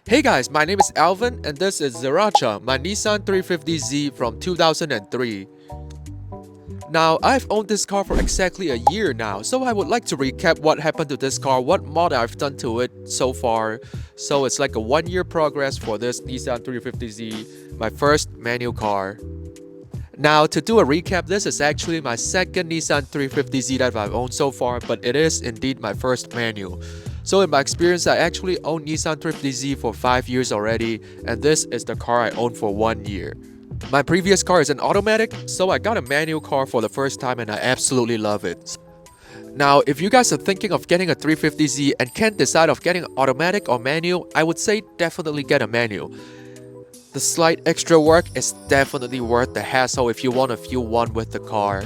Hey guys, my name is Alvin and this is Zaracha, my Nissan 350Z from 2003. Now, I've owned this car for exactly a year now, so I would like to recap what happened to this car, what mod I've done to it so far. So it's like a 1 year progress for this Nissan 350Z, my first manual car. Now, to do a recap, this is actually my second Nissan 350Z that I've owned so far, but it is indeed my first manual. So in my experience, I actually owned Nissan 350Z for 5 years already, and this is the car I owned for 1 year. My previous car is an automatic, so I got a manual car for the first time and I absolutely love it. Now, if you guys are thinking of getting a 350Z and can't decide of getting automatic or manual, I would say definitely get a manual. The slight extra work is definitely worth the hassle if you want to feel one with the car.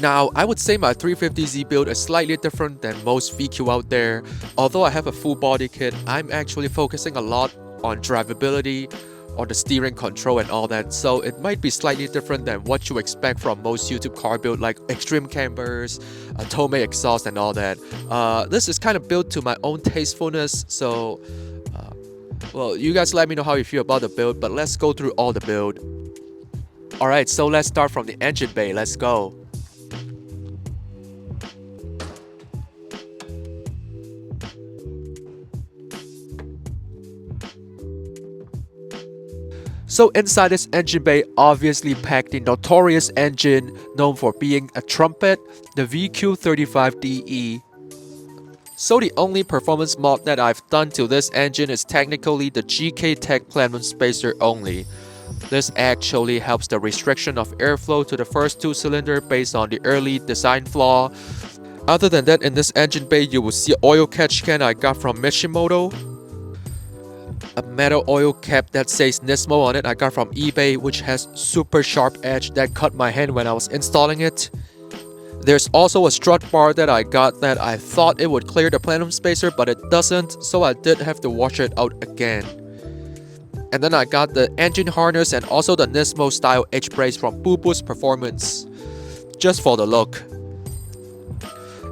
Now, I would say my 350Z build is slightly different than most VQ out there. Although I have a full body kit, I'm actually focusing a lot on drivability, on the steering control and all that, so it might be slightly different than what you expect from most YouTube car build like extreme cambers, Tome exhaust and all that. This is kind of built to my own tastefulness, so well, you guys let me know how you feel about the build, but let's go through all the build. Alright, so let's start from the engine bay, let's go. So inside this engine bay obviously packed the notorious engine known for being a trumpet, the VQ35DE. So the only performance mod that I've done to this engine is technically the GK Tech Plenum Spacer only. This actually helps the restriction of airflow to the first two cylinder based on the early design flaw. Other than that, in this engine bay you will see an oil catch can I got from Mishimoto. A metal oil cap that says Nismo on it I got from eBay, which has super sharp edge that cut my hand when I was installing it. There's also a strut bar that I got that I thought it would clear the plenum spacer, but it doesn't, so I did have to wash it out again. And then I got the engine harness and also the Nismo style H-brace from Boo Boost Performance, just for the look.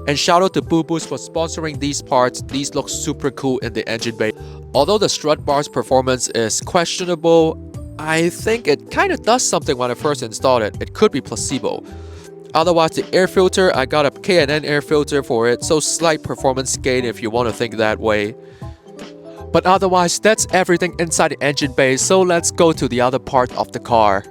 And shout out to Boo Boost for sponsoring these parts, these look super cool in the engine bay. Although the strut bar's performance is questionable, I think it kinda does something when I first installed it. It could be placebo. Otherwise, the air filter, I got a K&N air filter for it, so slight performance gain if you want to think that way. But otherwise, that's everything inside the engine bay, so let's go to the other part of the car.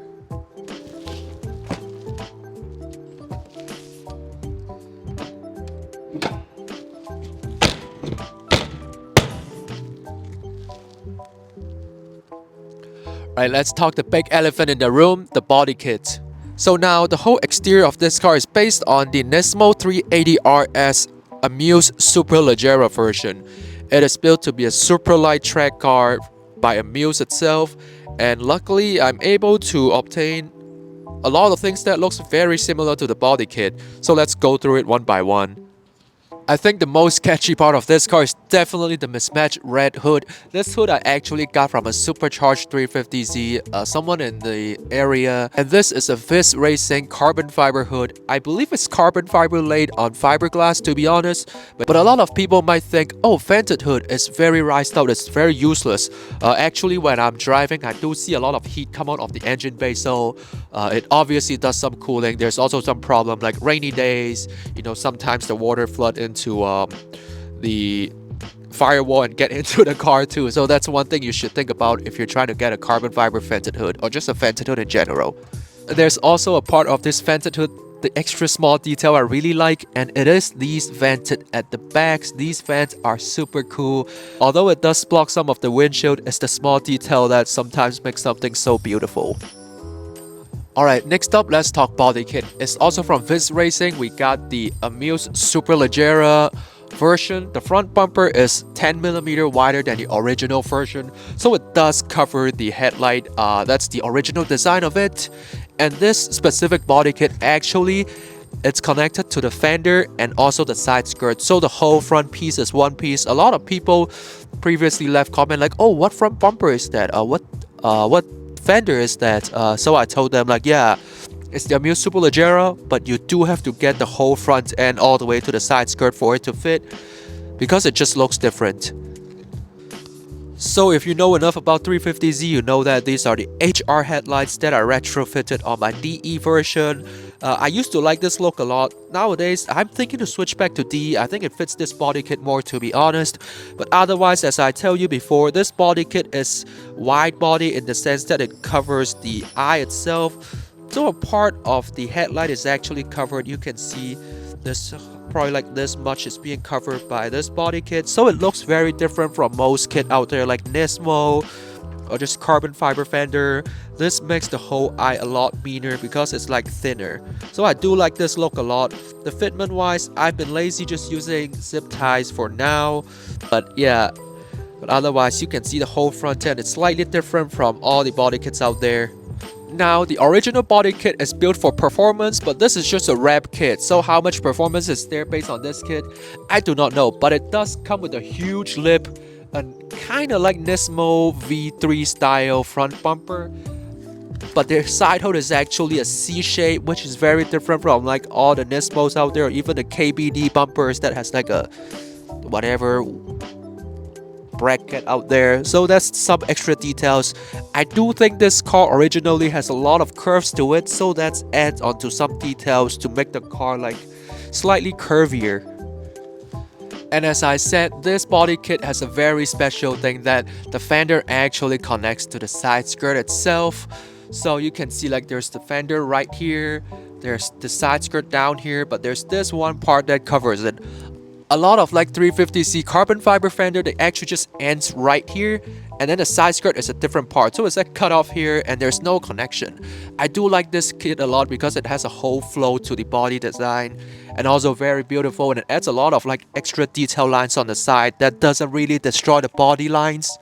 Alright, let's talk the big elephant in the room, the body kit. So now, the whole exterior of this car is based on the Nismo 380RS Amuse Superleggera version. It is built to be a super light track car by Amuse itself, and luckily I'm able to obtain a lot of things that looks very similar to the body kit, so let's go through it one by one. I think the most catchy part of this car is definitely the mismatched red hood. This hood I actually got from a supercharged 350Z, someone in the area. And this is a Viz Racing carbon fiber hood. I believe it's carbon fiber laid on fiberglass, to be honest. But a lot of people might think, oh, vented hood is very riced out, it's very useless. Actually, when I'm driving, I do see a lot of heat come out of the engine bay, so it obviously does some cooling. There's also some problem like rainy days, you know, sometimes the water flood into the firewall and get into the car too. So that's one thing you should think about if you're trying to get a carbon fiber vented hood or just a vented hood in general. There's also a part of this vented hood, the extra small detail I really like, and it is these vented at the backs. These vents are super cool. Although it does block some of the windshield, it's the small detail that sometimes makes something so beautiful. Alright, next up, let's talk body kit. It's also from Viz Racing. We got the Amuse Superleggera version. The front bumper is 10mm wider than the original version, so it does cover the headlight. That's the original design of it. And this specific body kit actually, it's connected to the fender and also the side skirt, so the whole front piece is one piece. A lot of people previously left comment like, oh, what front bumper is that? What fender is that? So I told them like, yeah, it's the Amuse Superleggera, but you do have to get the whole front end all the way to the side skirt for it to fit, because it just looks different. So if you know enough about 350Z, you know that these are the HR headlights that are retrofitted on my DE version. I used to like this look a lot. Nowadays, I'm thinking to switch back to DE. I think it fits this body kit more, to be honest. But otherwise, as I tell you before, this body kit is wide body in the sense that it covers the eye itself. So a part of the headlight is actually covered. You can see this probably like this much is being covered by this body kit, so it looks very different from most kit out there like Nismo or just carbon fiber fender. This makes the whole eye a lot meaner because it's like thinner, so I do like this look a lot. The fitment wise, I've been lazy just using zip ties for now, but yeah, but otherwise you can see the whole front end. It's slightly different from all the body kits out there. Now, the original body kit is built for performance, but this is just a wrap kit, so how much performance is there based on this kit, I do not know, but it does come with a huge lip and kinda like Nismo V3 style front bumper, but their side hood is actually a C shape, which is very different from like all the Nismos out there, or even the KBD bumpers that has like a whatever bracket out there. So that's some extra details. I do think this car originally has a lot of curves to it, so that's adds onto some details to make the car like slightly curvier. And as I said, this body kit has a very special thing that the fender actually connects to the side skirt itself. So you can see like there's the fender right here, there's the side skirt down here, but there's this one part that covers it. A lot of like 350Z carbon fiber fender, they actually just ends right here, and then the side skirt is a different part, so it's like cut off here and there's no connection. I do like this kit a lot because it has a whole flow to the body design, and also very beautiful, and it adds a lot of like extra detail lines on the side that doesn't really destroy the body lines.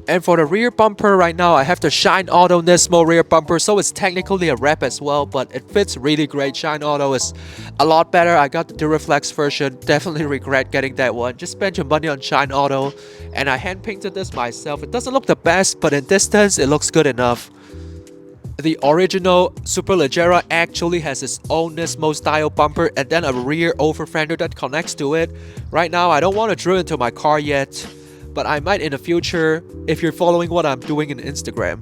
And for the rear bumper, right now I have the Shine Auto Nismo rear bumper, so it's technically a wrap as well, but it fits really great. Shine Auto is a lot better. I got the Duraflex version, definitely regret getting that one. Just spend your money on Shine Auto, and I hand painted this myself. It doesn't look the best, but in distance it looks good enough. The original Superleggera actually has its own Nismo style bumper and then a rear over fender that connects to it. Right now I don't want to drill into my car yet, but I might in the future if you're following what I'm doing in Instagram.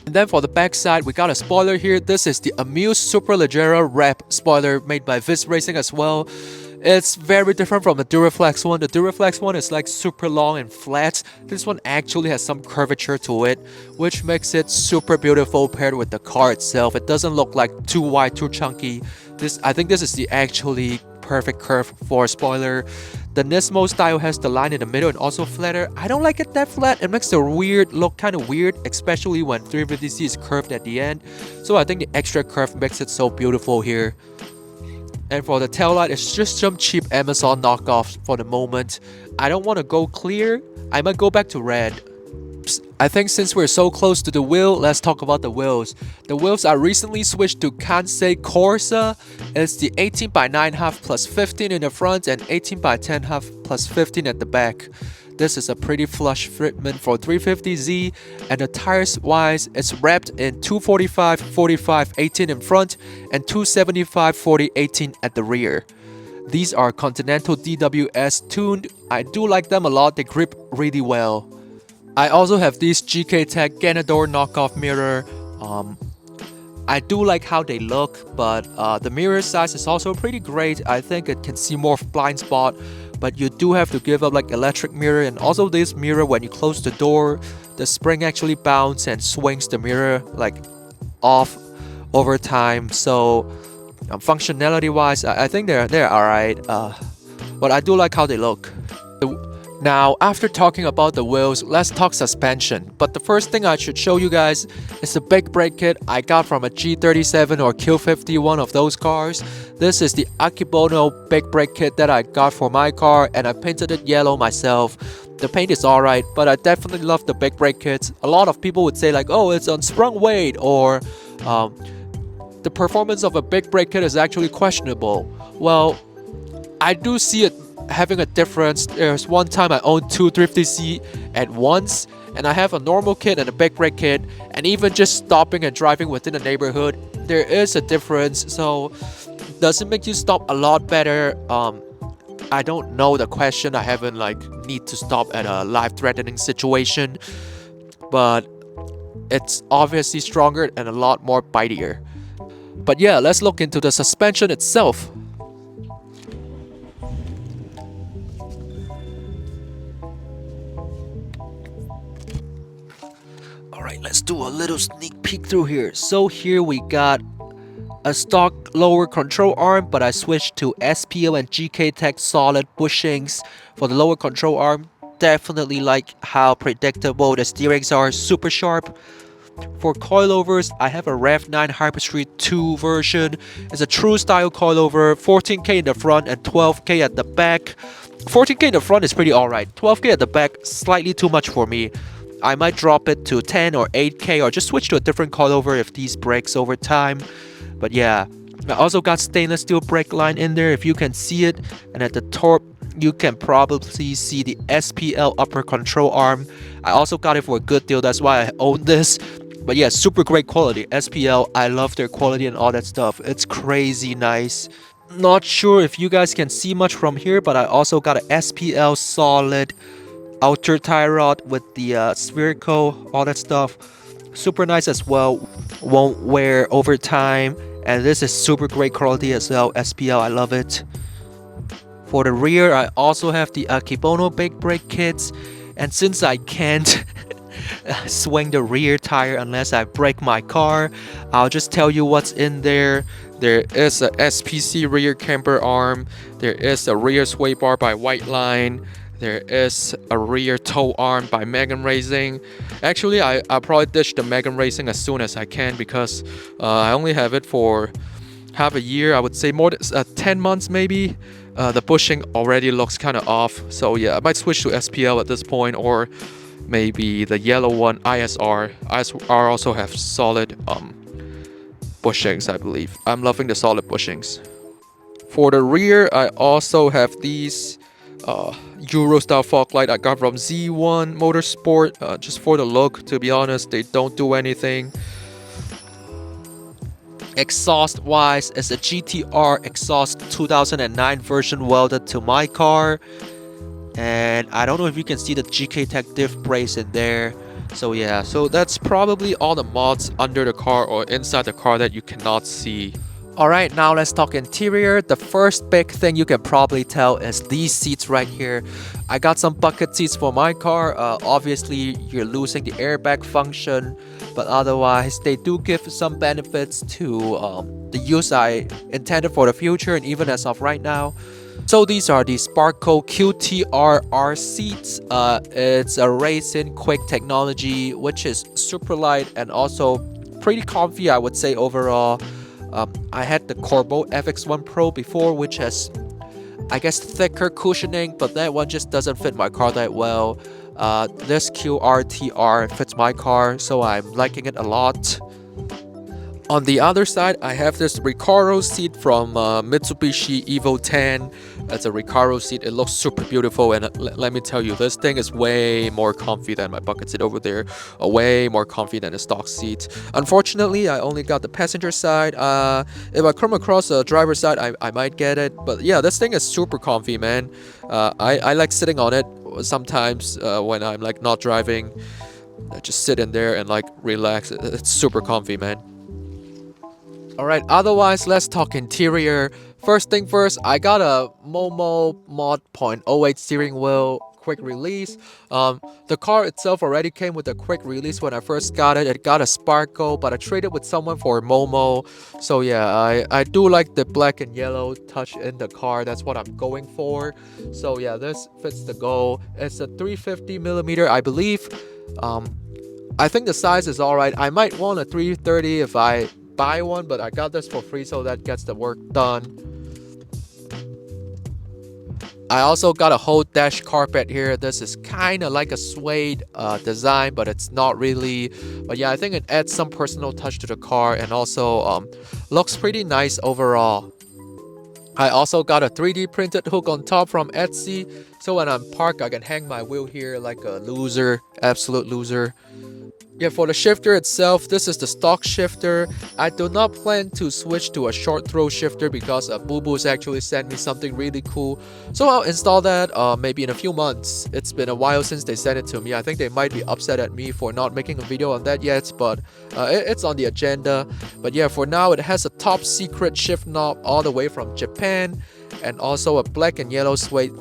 And then for the back side, we got a spoiler here. This is the Amuse Superleggera wrap spoiler made by Viz Racing as well. It's very different from the Duraflex one. The Duraflex one is like super long and flat. This one actually has some curvature to it, which makes it super beautiful paired with the car itself. It doesn't look like too wide, too chunky. I think this is the actually perfect curve for a spoiler. The Nismo style has the line in the middle and also flatter. I don't like it that flat. It makes the weird look kind of weird, especially when 350Z is curved at the end. So I think the extra curve makes it so beautiful here. And for the taillight, it's just some cheap Amazon knockoffs for the moment. I don't want to go clear. I might go back to red. I think since we're so close to the wheel, let's talk about the wheels. The wheels are recently switched to Kansei Corsa. It's the 18x9.5 plus 15 in the front and 18x10.5 plus 15 at the back. This is a pretty flush fitment for 350Z, and the tires wise, it's wrapped in 245 45 18 in front and 275 40 18 at the rear. These are Continental DWS tuned. I do like them a lot, they grip really well. I also have these GK Tech Ganador knockoff mirror. I do like how they look, but the mirror size is also pretty great. I think it can see more blind spot, but you do have to give up like electric mirror, and also this mirror, when you close the door, the spring actually bounces and swings the mirror like off over time. So functionality wise, I think they're alright, but I do like how they look. Now, after talking about the wheels, let's talk suspension. But the first thing I should show you guys is the big brake kit I got from a G37 or Q50, one of those cars. This is the Akebono big brake kit that I got for my car, and I painted it yellow myself. The paint is alright, but I definitely love the big brake kits. A lot of people would say like, oh, it's unsprung weight, or the performance of a big brake kit is actually questionable. Well, I do see it having a difference. There's one time I owned two 350Z at once, and I have a normal kit and a big brake kit, and even just stopping and driving within the neighborhood, there is a difference. So does it make you stop a lot better? I don't know the question. I haven't need to stop at a life-threatening situation, but it's obviously stronger and a lot more bitier. But yeah, let's look into the suspension itself. Alright, let's do a little sneak peek through here. So here we got a stock lower control arm, but I switched to SPL and GK Tech solid bushings for the lower control arm. Definitely like how predictable the steerings are, super sharp. For coilovers, I have a Rev 9 Hyperstreet 2 version. It's a true style coilover, 14K in the front and 12K at the back. 14K in the front is pretty alright, 12K at the back, slightly too much for me. I might drop it to 10 or 8K or just switch to a different coilover if these breaks over time. But yeah, I also got stainless steel brake line in there if you can see it. And at the top, you can probably see the SPL upper control arm. I also got it for a good deal, that's why I own this. But yeah, super great quality. SPL, I love their quality and all that stuff. It's crazy nice. Not sure if you guys can see much from here, but I also got an SPL solid outer tie rod with the spherical, all that stuff. Super nice as well, won't wear over time, and this is super great quality as well. SPL, I love it. For the rear, I also have the Akebono big brake kits, and since I can't swing the rear tire unless I break my car, I'll just tell you what's in there. There is a SPC rear camber arm, there is a rear sway bar by White Line, there is a rear tow arm by Megan Racing. Actually, I'll probably ditch the Megan Racing as soon as I can because I only have it for half a year. I would say more than 10 months maybe. The bushing already looks kind of off. So yeah, I might switch to SPL at this point, or maybe the yellow one, ISR. ISR also have solid bushings, I believe. I'm loving the solid bushings. For the rear, I also have these Euro style fog light I got from Z1 Motorsport, just for the look. To be honest, they don't do anything. Exhaust wise, it's a GTR exhaust 2009 version welded to my car, and I don't know if you can see the GK Tech diff brace in there. So yeah, so that's probably all the mods under the car or inside the car that you cannot see. Alright, now let's talk interior. The first big thing you can probably tell is these seats right here. I got some bucket seats for my car. Obviously, you're losing the airbag function, but otherwise, they do give some benefits to the use I intended for the future and even as of right now. So these are the Sparco QTR seats. It's a racing quick technology, which is super light and also pretty comfy, I would say overall. I had the Corbeau FX1 Pro before, which has, I guess, thicker cushioning, but that one just doesn't fit my car that well. This QRTR fits my car, so I'm liking it a lot. On the other side, I have this Recaro seat from Mitsubishi Evo 10. It's a Recaro seat. It looks super beautiful, and let me tell you, this thing is way more comfy than my bucket seat over there. Way more comfy than the stock seat. Unfortunately, I only got the passenger side. If I come across the driver's side, I might get it. But yeah, this thing is super comfy, man. I like sitting on it sometimes when I'm like not driving. I just sit in there and like relax. It's super comfy, man. Alright, otherwise, let's talk interior. First thing first, I got a Momo Mod .08 steering wheel quick release. The car itself already came with a quick release when I first got it. It got a Sparco, but I traded with someone for a Momo. So yeah, I do like the black and yellow touch in the car. That's what I'm going for. So yeah, this fits the goal. It's a 350mm, I believe. I think the size is alright. I might want a 330 if I buy one, but I got this for free, so that gets the work done. I also got a whole dash carpet here. This is kind of like a suede design, but it's not really. But yeah, I think it adds some personal touch to the car and also looks pretty nice overall. I also got a 3D printed hook on top from Etsy, so when I'm parked I can hang my wheel here like a loser, absolute loser. Yeah, for the shifter itself, this is the stock shifter. I do not plan to switch to a short throw shifter because Boo Boo's actually sent me something really cool. So I'll install that maybe in a few months. It's been a while since they sent it to me. I think they might be upset at me for not making a video on that yet, but it's on the agenda. But yeah, for now, it has a top secret shift knob all the way from Japan, and also a black and yellow suede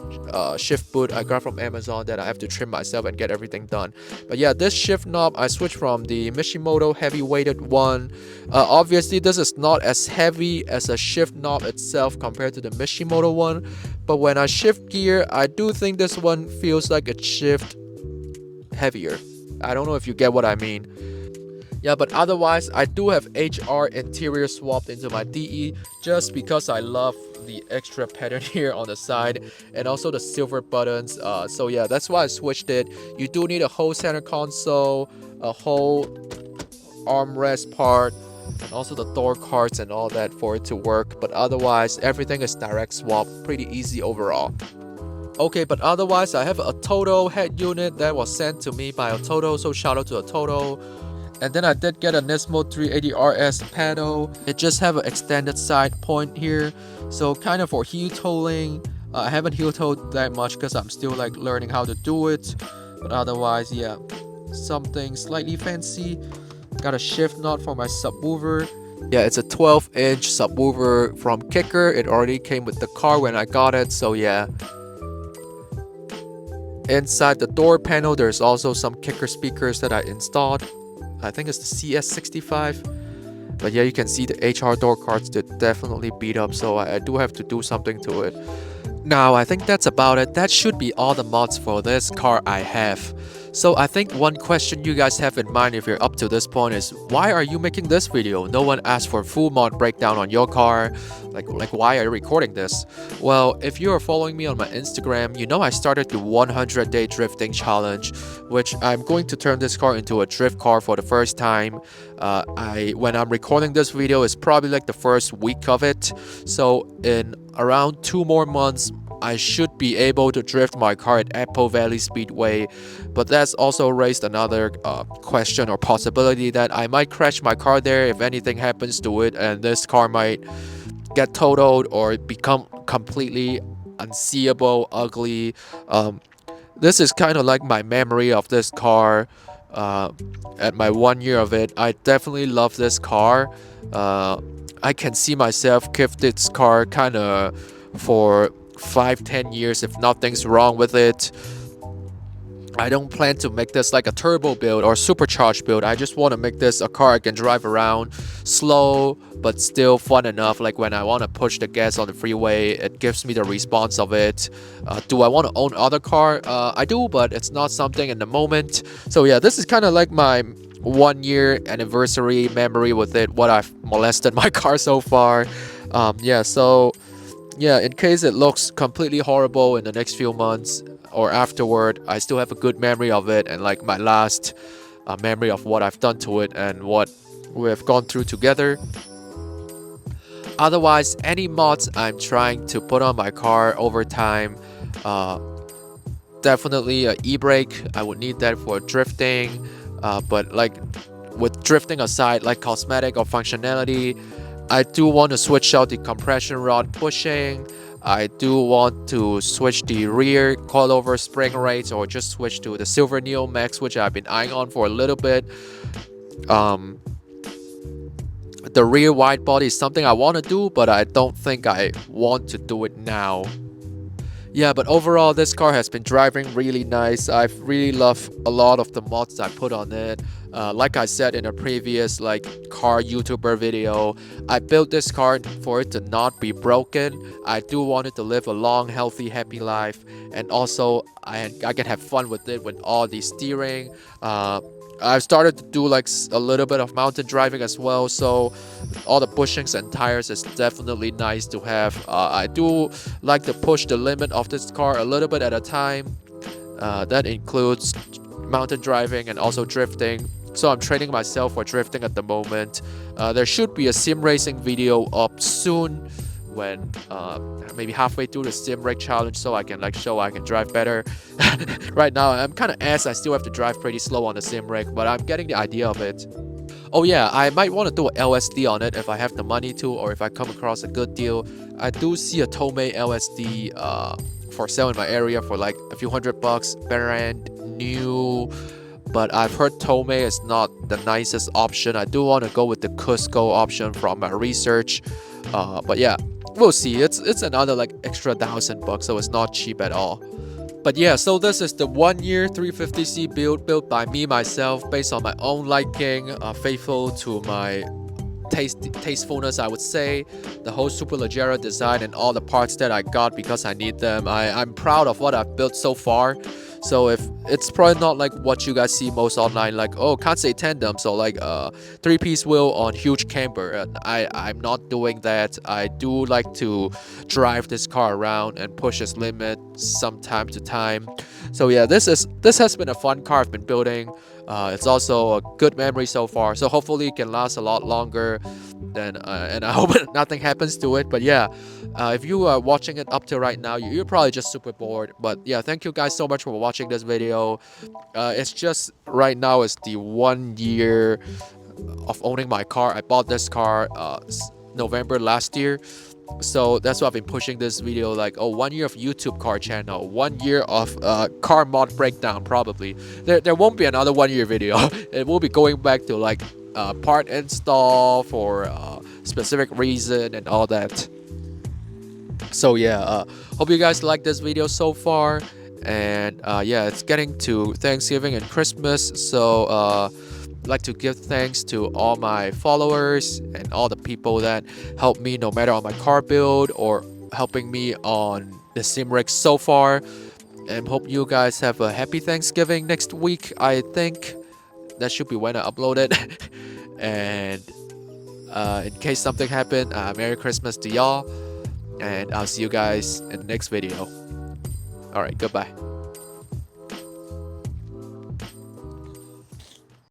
shift boot I got from Amazon that I have to trim myself and get everything done. But yeah, this shift knob I switched from the Mishimoto heavy weighted one. Obviously this is not as heavy as a shift knob itself compared to the Mishimoto one, but when I shift gear, I do think this one feels like a shift heavier. I don't know if you get what I mean. Yeah, but otherwise, I do have HR interior swapped into my DE just because I love the extra pattern here on the side and also the silver buttons. So yeah, that's why I switched it. You do need a whole center console, a whole armrest part, and also the door cards and all that for it to work. But otherwise, everything is direct swap, pretty easy overall. Okay, but otherwise, I have a Toto head unit that was sent to me by a Toto, so shout out to a Toto. And then I did get a Nismo 380RS paddle. It just have an extended side point here, so kind of for heel tolling. I haven't heel toed that much because I'm still like learning how to do it. But otherwise, yeah, something slightly fancy. Got a shift knot for my subwoofer. Yeah, it's a 12-inch subwoofer from Kicker. It already came with the car when I got it, so yeah. Inside the door panel, there's also some Kicker speakers that I installed. I think it's the CS65. But yeah, you can see the HR door cards did definitely beat up, so I do have to do something to it. Now, I think that's about it. That should be all the mods for this car I have. So I think one question you guys have in mind if you're up to this point is, why are you making this video? No one asked for a full mod breakdown on your car. Like why are you recording this? Well, if you are following me on my Instagram, you know I started the 100-day drifting challenge, which I'm going to turn this car into a drift car for the first time. When I'm recording this video, it's probably like the first week of it. So in around 2 more months, I should be able to drift my car at Apple Valley Speedway, but that's also raised another question or possibility that I might crash my car there if anything happens to it, and this car might get totaled or become completely unseeable, ugly. This is kind of like my memory of this car at my 1 year of it. I definitely love this car. I can see myself keep this car kind of for 5-10 years if nothing's wrong with it. I don't plan to make this like a turbo build or supercharged build. I just want to make this a car I can drive around slow but still fun enough. Like when I want to push the gas on the freeway, it gives me the response of it. Do I want to own other car? I do, but it's not something in the moment. So yeah, this is kind of like my 1 year anniversary memory with it, what I've molested my car so far. Yeah, in case it looks completely horrible in the next few months or afterward, I still have a good memory of it and like my last memory of what I've done to it and what we have gone through together. Otherwise, any mods I'm trying to put on my car over time, definitely an e-brake. I would need that for drifting, but like with drifting aside, like cosmetic or functionality, I do want to switch out the compression rod bushing. I do want to switch the rear coilover spring rates or just switch to the Silver Neo Max, which I've been eyeing on for a little bit. The rear wide body is something I want to do, but I don't think I want to do it now. Yeah, but overall this car has been driving really nice. I've really loved a lot of the mods I put on it. Like I said in a previous car YouTuber video, I built this car for it to not be broken. I do want it to live a long, healthy, happy life, and also I can have fun with it with all the steering. I've started to do like a little bit of mountain driving as well, so all the bushings and tires is definitely nice to have. I do like to push the limit of this car a little bit at a time. That includes mountain driving and also drifting. So I'm training myself for drifting at the moment. There should be a sim racing video up soon, when maybe halfway through the sim rig challenge, so I can like show I can drive better. Right now I'm kind of ass. I still have to drive pretty slow on the sim rig, but I'm getting the idea of it. Oh yeah, I might want to do an LSD on it if I have the money to, or if I come across a good deal. I do see a Tomei LSD for sale in my area for like a few $100, brand new. But I've heard Tomei is not the nicest option. I do want to go with the Cusco option from my research. But yeah, we'll see. It's another like extra $1,000, so it's not cheap at all. But yeah, so this is the 1-year 350C built by me myself based on my own liking, faithful to my tastefulness, I would say. The whole Superleggera design and all the parts that I got because I need them. I'm proud of what I've built so far. So if it's probably not like what you guys see most online, like, oh, can't say tandem, so like 3-piece wheel on huge camber. And I'm not doing that. I do like to drive this car around and push its limit some time to time. So yeah, this has been a fun car I've been building. It's also a good memory so far, so hopefully it can last a lot longer than and I hope nothing happens to it. But yeah, if you are watching it up to right now, you're probably just super bored. But yeah, thank you guys so much for watching this video. It's just right now is the 1 year of owning my car. I bought this car November last year. So that's why I've been pushing this video, like, oh, 1 year of YouTube car channel, 1 year of car mod breakdown. Probably there won't be another 1 year video. It will be going back to like part install for specific reason and all that. So yeah, hope you guys like this video so far. And yeah, it's getting to Thanksgiving and Christmas, so like to give thanks to all my followers and all the people that helped me, no matter on my car build or helping me on the sim rig so far. And hope you guys have a happy Thanksgiving next week. I think that should be when I upload it. And in case something happened, Merry Christmas to y'all, and I'll see you guys in the next video. All right, goodbye.